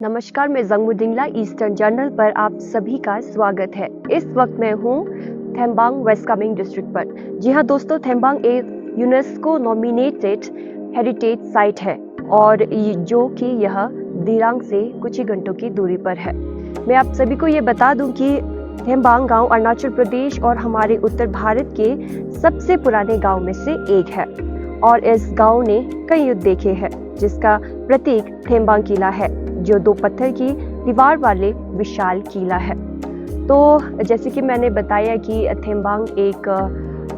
नमस्कार, मैं जंगमुदिंगला eastern journal पर आप सभी का स्वागत है। इस वक्त मैं हूँ थेम्बांग वेस्ट कामेंग डिस्ट्रिक्ट पर। जी हाँ दोस्तों, थेम्बांग एक यूनेस्को नॉमिनेटेड हेरिटेज साइट है और जो कि यह दिरांग से कुछ ही घंटों की दूरी पर है। मैं आप सभी को ये बता दूं कि थेम्बांग गांव अरुणाचल प्रदेश और हमारे उत्तर भारत के सबसे पुराने गांव में से एक है और इस गांव ने कई युद्ध देखे हैं, जिसका प्रतीक थेम्बांग किला है, जो 2 पत्थर की दीवार वाले विशाल किला है। तो जैसे कि मैंने बताया कि थेम्बांग एक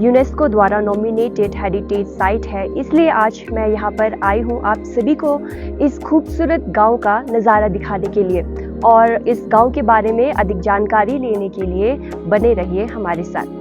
यूनेस्को द्वारा नॉमिनेटेड हेरिटेज साइट है, इसलिए आज मैं यहाँ पर आई हूँ आप सभी को इस खूबसूरत गांव का नज़ारा दिखाने के लिए और इस गांव के बारे में अधिक जानकारी लेने के लिए बने रहिए हमारे साथ।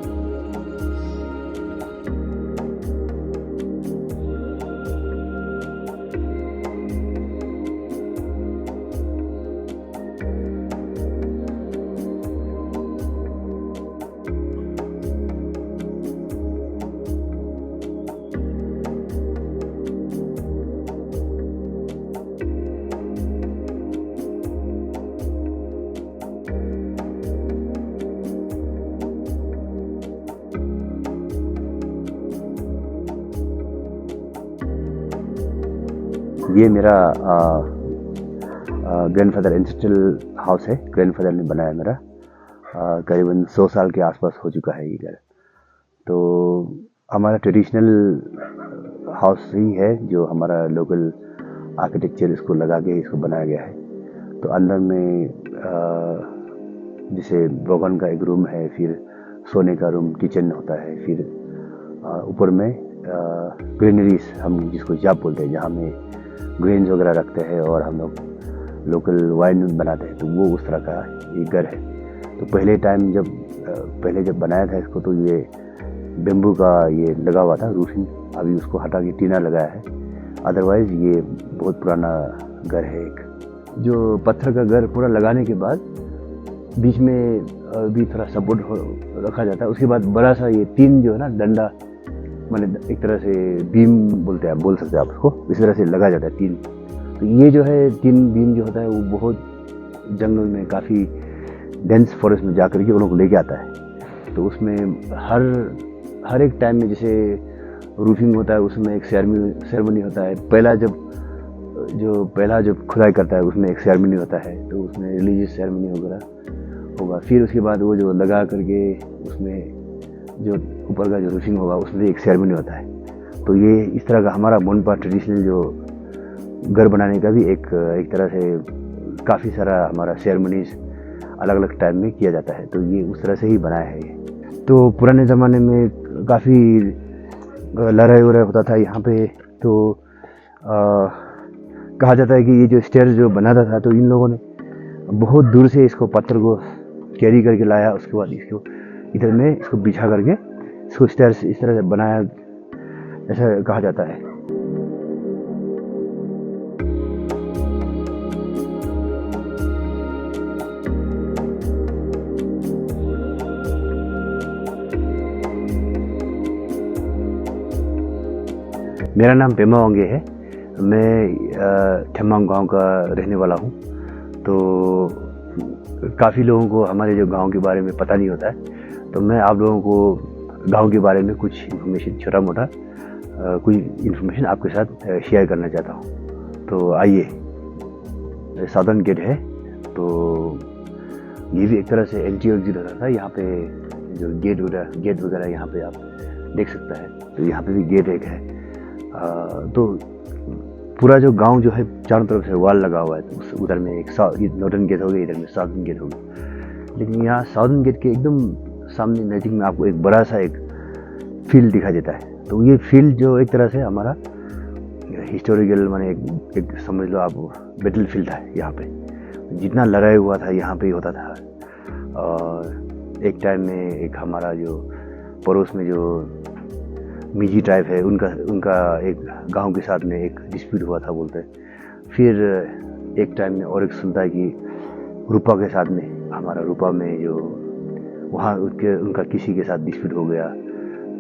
ये मेरा ग्रैंडफादर एंसेस्ट्रल हाउस है। ग्रैंडफादर ने बनाया मेरा। करीबन 100 साल के आसपास हो चुका है ये घर। तो हमारा ट्रेडिशनल हाउस ही है, जो हमारा लोकल आर्किटेक्चर इसको लगा के इसको बनाया गया है। तो अंदर में जैसे भगवान का एक रूम है, फिर सोने का रूम, किचन होता है, फिर ऊपर में ग्रेनरीज हम जिसको जाप बोलते हैं, जहाँ में ग्रेन्स वगैरह रखते हैं और हम लोग लोकल वाइन बनाते हैं। तो वो उस तरह का ये घर है। तो पहले जब बनाया था इसको, तो ये बेम्बू का ये लगा हुआ था रूफिंग। अभी उसको हटा के टीना लगाया है। अदरवाइज ये बहुत पुराना घर है। एक जो पत्थर का घर पूरा लगाने के बाद बीच में भी थोड़ा सपोर्ट रखा जाता है। उसके बाद बड़ा सा ये तीन जो है ना डंडा, माने एक तरह से बीम बोलते हैं, आप बोल सकते हैं आप उसको, इस तरह से लगा जाता है तीन। तो ये जो है तीन बीम जो होता है वो बहुत जंगल में, काफ़ी डेंस फॉरेस्ट में जाकर के उन लोगों को लेके आता है। तो उसमें हर एक टाइम में जैसे रूफिंग होता है, उसमें एक सेरेमनी होता है। पहला जो खुदाई करता है उसमें एक सेरेमनी होता है, तो उसमें रिलीजियस सेरेमनी वगैरह होगा। फिर उसके बाद वो जो लगा करके उसमें जो ऊपर का जो रूफिंग होगा उसमें एक सेरेमनी होता है। तो ये इस तरह का हमारा मोनपा ट्रेडिशनल जो घर बनाने का भी एक तरह से काफ़ी सारा हमारा सेरेमनीज अलग अलग टाइम में किया जाता है। तो ये उस तरह से ही बनाया है ये। तो पुराने ज़माने में काफ़ी लड़ाई वड़ाई होता था यहाँ पे। तो कहा जाता है कि ये जो स्टेयर जो बनाता था, तो इन लोगों ने बहुत दूर से इसको पत्थर को कैरी करके लाया। उसके बाद इसको इधर में इसको बिछा करके इसको स्टेयर्स इस तरह से बनाया, ऐसा कहा जाता है। मेरा नाम पेमा वांगे है। मैं थेम्बांग गांव का रहने वाला हूँ। तो काफ़ी लोगों को हमारे जो गांव के बारे में पता नहीं होता है, तो मैं आप लोगों को गांव के बारे में कुछ इन्फॉर्मेशन, छोटा मोटा कुछ इन्फॉर्मेशन आपके साथ शेयर करना चाहता हूँ। तो आइए, साउदर्न गेट है। तो ये भी एक तरह से एंट्री एग्जिट होता था। यहाँ पे जो गेट वगैरह यहाँ पे आप देख सकता है। तो यहाँ पे भी गेट एक है। तो पूरा जो गांव जो है चारों तरफ से वॉल लगा हुआ है। तो उधर में एक नॉर्दर्न गेट हो गया, इधर में साउदर्न गेट हो गया। लेकिन यहाँ साउदर्न गेट के एकदम सामने नज़दीक में आपको एक बड़ा सा एक फील्ड दिखाई देता है। तो ये फील्ड जो एक तरह से हमारा हिस्टोरिकल, माने एक समझ लो आप, बैटल फील्ड है। यहाँ पे जितना लड़ाई हुआ था यहाँ पे ही होता था। और एक टाइम में एक हमारा जो पड़ोस में जो मिजी ट्राइब है, उनका एक गांव के साथ में एक डिस्प्यूट हुआ था बोलते हैं। फिर एक टाइम में और एक सुनता है कि रूपा के साथ में, हमारा रूपा में जो वहाँ उनका किसी के साथ डिस्प्यूट हो गया।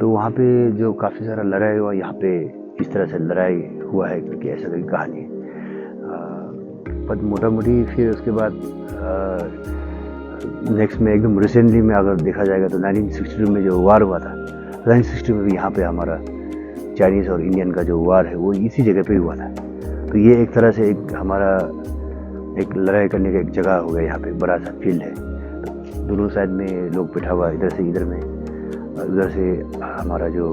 तो वहाँ पे जो काफ़ी सारा लड़ाई हुआ, यहाँ पे इस तरह से लड़ाई हुआ है करके ऐसा कोई कहानी है। बट मोटा मोटी फिर उसके बाद नेक्स्ट में एकदम रिसेंटली में अगर देखा जाएगा तो 1962 में जो वार हुआ था, 1960 में भी यहाँ पे हमारा चाइनीज़ और इंडियन का जो वार है वो इसी जगह पे हुआ था। तो ये एक तरह से एक हमारा एक लड़ाई करने का एक जगह हो गया, यहाँ पे बड़ा सा फील्ड है। तो दोनों साइड में लोग बैठा हुआ, इधर से इधर में, उधर से हमारा जो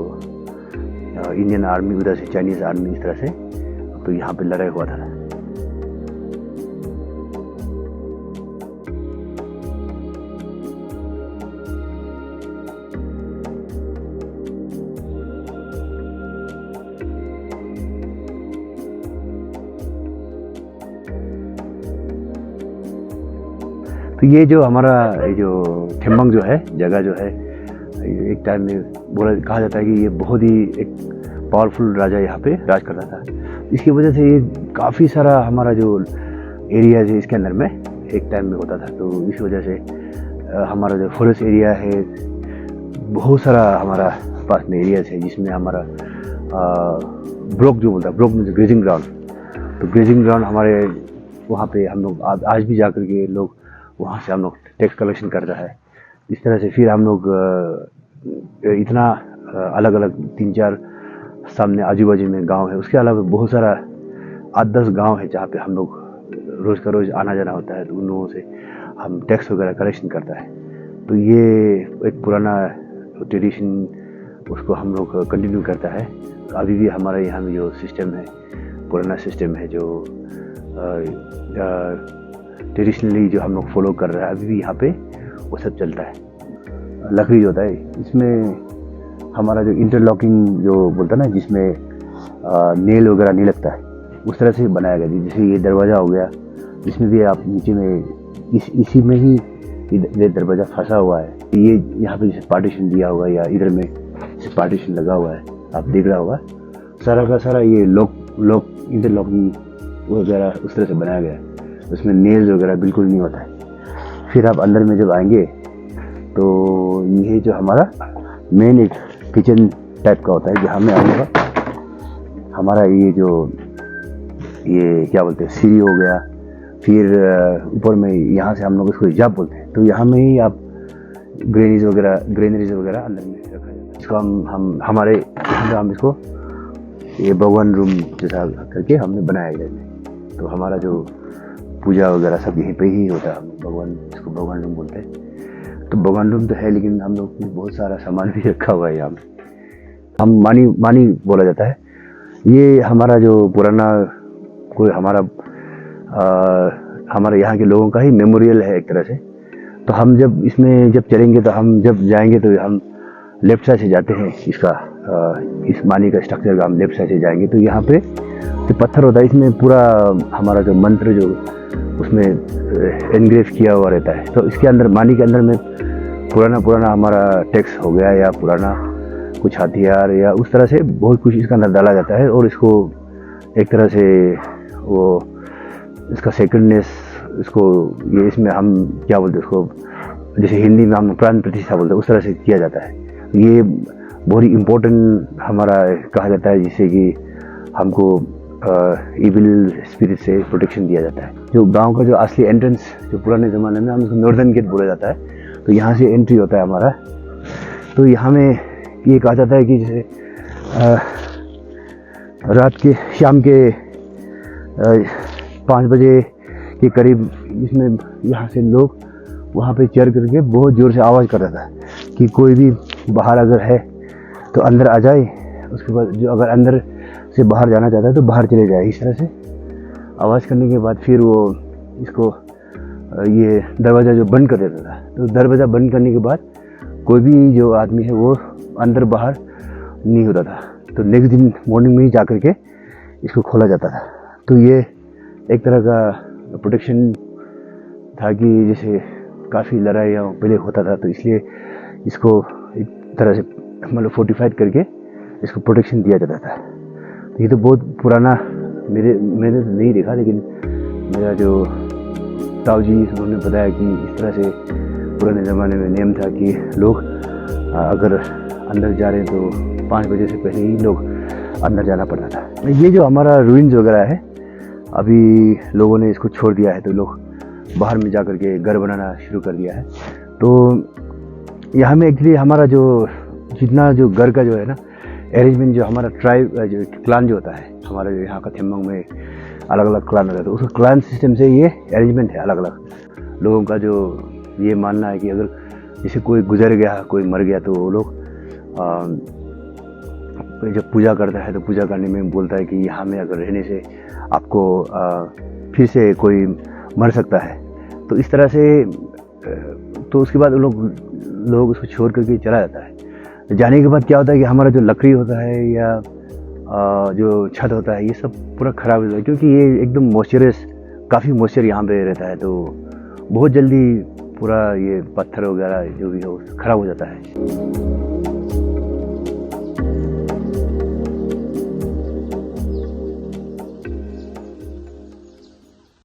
इंडियन आर्मी, उधर से चाइनीज़ आर्मी, इस तरह से। तो यहाँ पे लड़ाई हुआ था। तो ये जो हमारा ये जो थेम्बांग जो है जगह जो है, एक टाइम में कहा जाता है कि ये बहुत ही एक पावरफुल राजा यहाँ पे राज करता था। इसकी वजह से ये काफ़ी सारा हमारा जो एरियाज है इसके अंदर में एक टाइम में होता था। तो इस वजह से हमारा जो फॉरेस्ट एरिया है, बहुत सारा हमारा पास में एरियाज है जिसमें हमारा ब्रोक जो बोलता है, ब्रोक मीन्स ग्रेजिंग ग्राउंड। तो ग्रेजिंग ग्राउंड हमारे वहाँ पे हम लोग आज भी जा कर के लोग वहाँ से हम लोग टैक्स कलेक्शन करता है। इस तरह से फिर हम लोग इतना अलग अलग 3-4 सामने आजू बाजू में गांव है, उसके अलावा बहुत सारा 8-10 गांव है जहाँ पे हम लोग रोज़ का रोज़ आना जाना होता है। तो उन लोगों से हम टैक्स वगैरह कलेक्शन करता है। तो ये एक पुराना ट्रेडिशन, उसको हम लोग कंटिन्यू करता है। अभी भी हमारे यहाँ में जो सिस्टम है, पुराना सिस्टम है जो ट्रेडिशनली जो हम लोग फॉलो कर रहे हैं, अभी भी यहाँ पे वो सब चलता है। लकड़ी जो होता है इसमें हमारा जो इंटरलॉकिंग जो बोलता है ना, जिसमें नेल वगैरह नहीं लगता है, उस तरह से बनाया गया। जैसे ये दरवाज़ा हो गया, इसमें भी आप नीचे में इसी में ही ये दरवाज़ा फंसा हुआ है। ये यहाँ पे जैसे पार्टीशन दिया हुआ है या इधर में जैसे पार्टीशन लगा हुआ है, आप देख रहा होगा सारा का सारा ये लॉक इंटरलॉकिंग वगैरह उस तरह से बनाया गया है। उसमें नेल्स वगैरह बिल्कुल नहीं होता है। फिर आप अंदर में जब आएंगे तो ये जो हमारा मेन एक किचन टाइप का होता है, जहाँ में आऊँगा हमारा ये क्या बोलते हैं, सीढ़ी हो गया। फिर ऊपर में यहाँ से हम लोग इसको हिजाब बोलते हैं। तो यहाँ में ही आप ग्रेनरीज वगैरह अंदर में रखा जाता है। इसको हम इसको ये भगवान रूम जैसा करके हमने बनाया गया है। तो हमारा जो पूजा वगैरह सब यहीं पे ही होता है। इसको भगवान रूम बोलते हैं। तो भगवान रूम तो है, लेकिन हम लोग बहुत सारा सामान भी रखा हुआ है यहाँ पे। हम मानी बोला जाता है। ये हमारा जो पुराना कोई हमारे यहाँ के लोगों का ही मेमोरियल है एक तरह से। तो हम जब इसमें चलेंगे, तो हम जब जाएंगे तो हम लेफ्ट साइड से जाते हैं। इस मानी का स्ट्रक्चर का हम लेफ्ट साइड से जाएंगे तो यहाँ पे जो पत्थर होता है, इसमें पूरा हमारा जो मंत्र जो उसमें एनग्रेव किया हुआ रहता है। तो इसके अंदर, मानी के अंदर में पुराना हमारा टेक्स्ट हो गया या पुराना कुछ हथियार या उस तरह से बहुत कुछ इसका अंदर डाला जाता है। और इसको एक तरह से वो इसका सेक्रेडनेस, इसमें हम क्या बोलते हैं उसको, जैसे हिंदी में हम प्राण प्रतिष्ठा बोलते हैं, उस तरह से किया जाता है। ये बहुत ही इम्पोर्टेंट हमारा कहा जाता है, जिससे कि हमको इविल स्पिरिट से प्रोटेक्शन दिया जाता है। जो गांव का जो असली एंट्रेंस, जो पुराने ज़माने में हम उसको नॉर्दर्न गेट बोला जाता है, तो यहाँ से एंट्री होता है हमारा। तो यहाँ में ये कहा जाता है कि जैसे शाम के 5 बजे के करीब इसमें यहाँ से लोग वहाँ पे चढ़ करके बहुत ज़ोर से आवाज़ कर रहा था कि कोई भी बाहर अगर है तो अंदर आ जाए। उसके बाद जो अगर अंदर से बाहर जाना चाहता है तो बाहर चले जाए। इस तरह से आवाज़ करने के बाद फिर वो इसको ये दरवाज़ा जो बंद कर देता था। तो दरवाज़ा बंद करने के बाद कोई भी जो आदमी है वो अंदर बाहर नहीं होता था। तो नेक्स्ट दिन मॉर्निंग में ही जा कर के इसको खोला जाता था। तो ये एक तरह का प्रोटेक्शन था कि जैसे काफ़ी लड़ाइयाँ पहले होता था, तो इसलिए इसको एक तरह से मतलब फोर्टिफाइड करके इसको प्रोटेक्शन दिया जाता था। ये तो बहुत पुराना, मैंने तो नहीं देखा, लेकिन मेरा जो ताऊ जी उन्होंने बताया कि इस तरह से पुराने ज़माने में नियम था कि लोग अगर अंदर जा रहे हैं तो 5 बजे से पहले ही लोग अंदर जाना पड़ता था। ये जो हमारा रूइंस वगैरह है, अभी लोगों ने इसको छोड़ दिया है, तो लोग बाहर में जा कर के घर बनाना शुरू कर दिया है। तो यहाँ में एक्चुअली हमारा जो जितना जो घर का जो है ना अरेंजमेंट, जो हमारा ट्राइब जो क्लान जो होता है, हमारे जो यहाँ का थेम्बांग में अलग अलग क्लान होता है, तो उसका क्लान सिस्टम से ये अरेंजमेंट है अलग अलग लोगों का। जो ये मानना है कि अगर जैसे कोई गुजर गया, कोई मर गया, तो वो लोग जब पूजा करता है तो पूजा करने में बोलता है कि यहाँ में अगर रहने से आपको फिर से कोई मर सकता है। तो इस तरह से तो उसके बाद लोग उसको छोड़ करके चला जाता है। जाने के बाद क्या होता है कि हमारा जो लकड़ी होता है या जो छत होता है, ये सब पूरा ख़राब हो जाता है, क्योंकि ये एकदम मॉइस्चरस, काफ़ी मॉइस्चर यहाँ पे रहता है। तो बहुत जल्दी पूरा ये पत्थर वगैरह जो भी हो ख़राब हो जाता है।